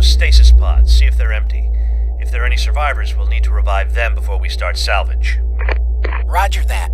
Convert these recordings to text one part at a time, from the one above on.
Stasis pods, see if they're empty. If there are any survivors, we'll need to revive them before we start salvage. Roger that.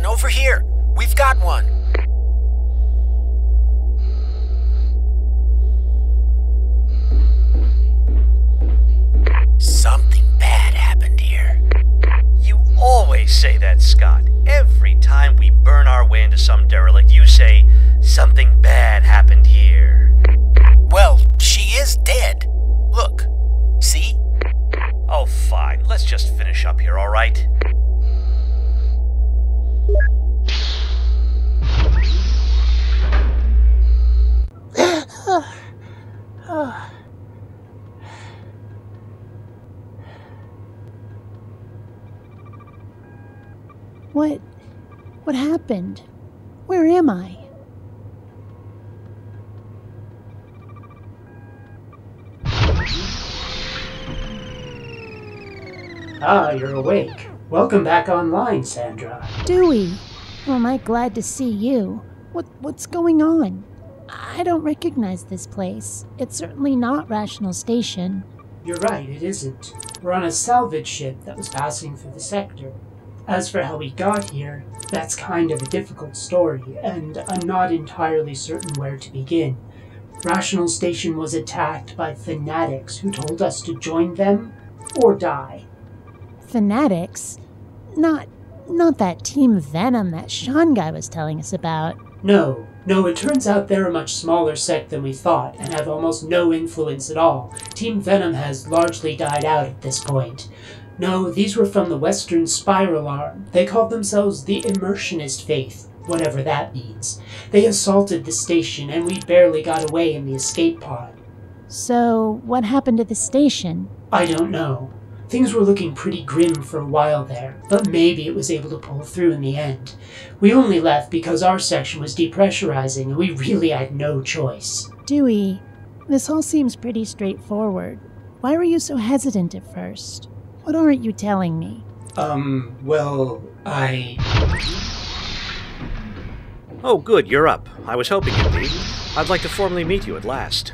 Over here. We've got one. Something bad happened here. You always say that, Scott. Every time we burn our way into some derelict, you say, something bad happened here. Well, she is dead. Look. See? Oh, fine. Let's just finish up here, all right? What happened? Where am I? Ah, you're awake. Welcome back online, Sandra. Dewey! Oh, am I glad to see you. What's going on? I don't recognize this place. It's certainly not Rational Station. You're right, it isn't. We're on a salvage ship that was passing through the sector. As for how we got here, that's kind of a difficult story, and I'm not entirely certain where to begin. Rational Station was attacked by fanatics who told us to join them or die. Fanatics? Not that Team Venom that Sean guy was telling us about. No, it turns out they're a much smaller sect than we thought, and have almost no influence at all. Team Venom has largely died out at this point. No, these were from the Western Spiral Arm. They called themselves the Immersionist Faith, whatever that means. They assaulted the station, and we barely got away in the escape pod. So, what happened to the station? I don't know. Things were looking pretty grim for a while there, but maybe it was able to pull through in the end. We only left because our section was depressurizing, and we really had no choice. Dewey, this all seems pretty straightforward. Why were you so hesitant at first? What aren't you telling me? Well, Oh, good, you're up. I was hoping you'd be. I'd like to formally meet you at last.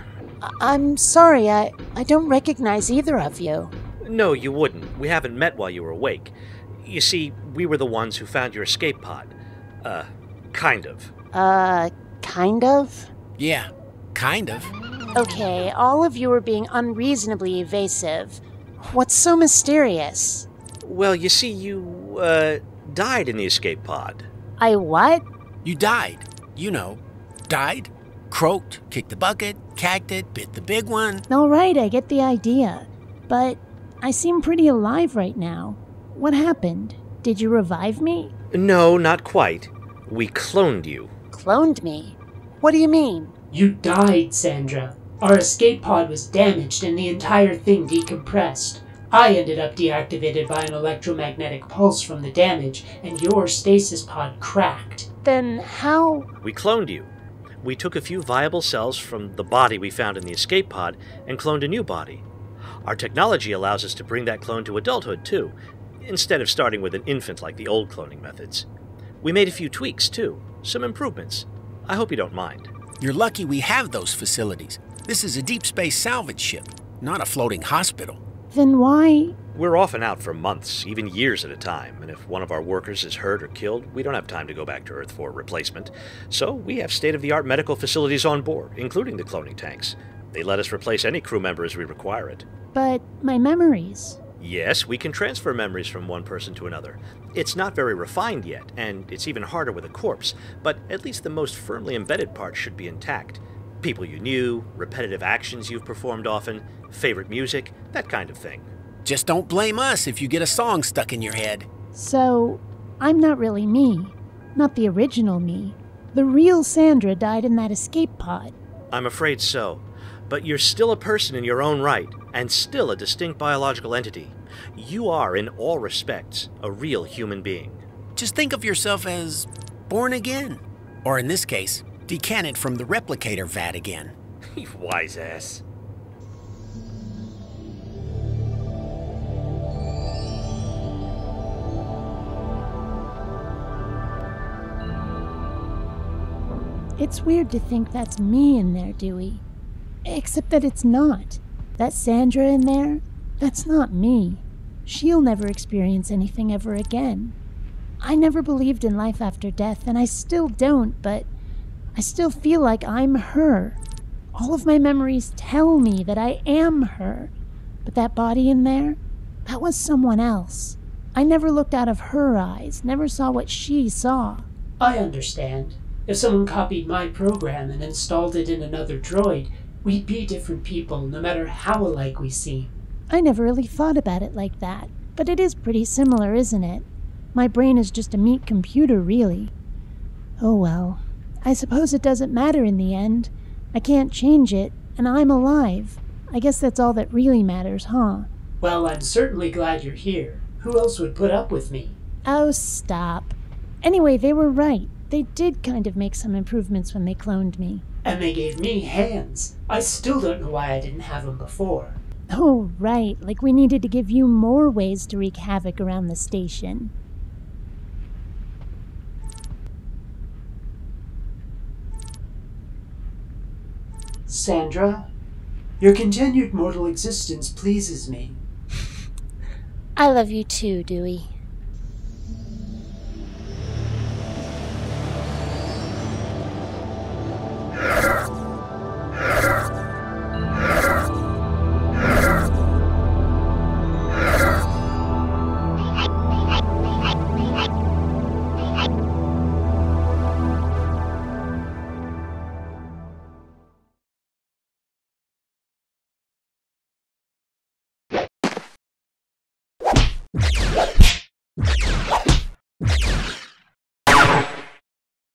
I'm sorry, I don't recognize either of you. No, you wouldn't. We haven't met while you were awake. You see, we were the ones who found your escape pod. Kind of. Kind of? Yeah, kind of. Okay, all of you are being unreasonably evasive. What's so mysterious? Well, you see, you, died in the escape pod. I what? You died. You know, died. Croaked, kicked the bucket, cagged it, bit the big one. All right, I get the idea. But I seem pretty alive right now. What happened? Did you revive me? No, not quite. We cloned you. Cloned me? What do you mean? You died, Sandra. Our escape pod was damaged and the entire thing decompressed. I ended up deactivated by an electromagnetic pulse from the damage, and your stasis pod cracked. Then how? We cloned you. We took a few viable cells from the body we found in the escape pod and cloned a new body. Our technology allows us to bring that clone to adulthood, too, instead of starting with an infant like the old cloning methods. We made a few tweaks, too. Some improvements. I hope you don't mind. You're lucky we have those facilities. This is a deep space salvage ship, not a floating hospital. Then why? We're often out for months, even years at a time, and if one of our workers is hurt or killed, we don't have time to go back to Earth for a replacement. So we have state-of-the-art medical facilities on board, including the cloning tanks. They let us replace any crew member as we require it. But my memories. Yes, we can transfer memories from one person to another. It's not very refined yet, and it's even harder with a corpse, but at least the most firmly embedded parts should be intact. People you knew, repetitive actions you've performed often, favorite music, that kind of thing. Just don't blame us if you get a song stuck in your head. So, I'm not really me. Not the original me. The real Sandra died in that escape pod. I'm afraid so. But you're still a person in your own right, and still a distinct biological entity. You are, in all respects, a real human being. Just think of yourself as born again. Or in this case, decanted from the replicator vat again. You wise ass. It's weird to think that's me in there, Dewey. Except that it's not. That Sandra in there, that's not me. She'll never experience anything ever again. I never believed in life after death, and I still don't, but I still feel like I'm her. All of my memories tell me that I am her. But that body in there, that was someone else. I never looked out of her eyes, never saw what she saw. I understand. If someone copied my program and installed it in another droid, we'd be different people, no matter how alike we seem. I never really thought about it like that, but it is pretty similar, isn't it? My brain is just a meat computer, really. Oh well, I suppose it doesn't matter in the end. I can't change it, and I'm alive. I guess that's all that really matters, huh? Well, I'm certainly glad you're here. Who else would put up with me? Oh, stop. Anyway, they were right. They did kind of make some improvements when they cloned me. And they gave me hands. I still don't know why I didn't have them before. Oh, right. Like we needed to give you more ways to wreak havoc around the station. Sandra, your continued mortal existence pleases me. I love you too, Dewey.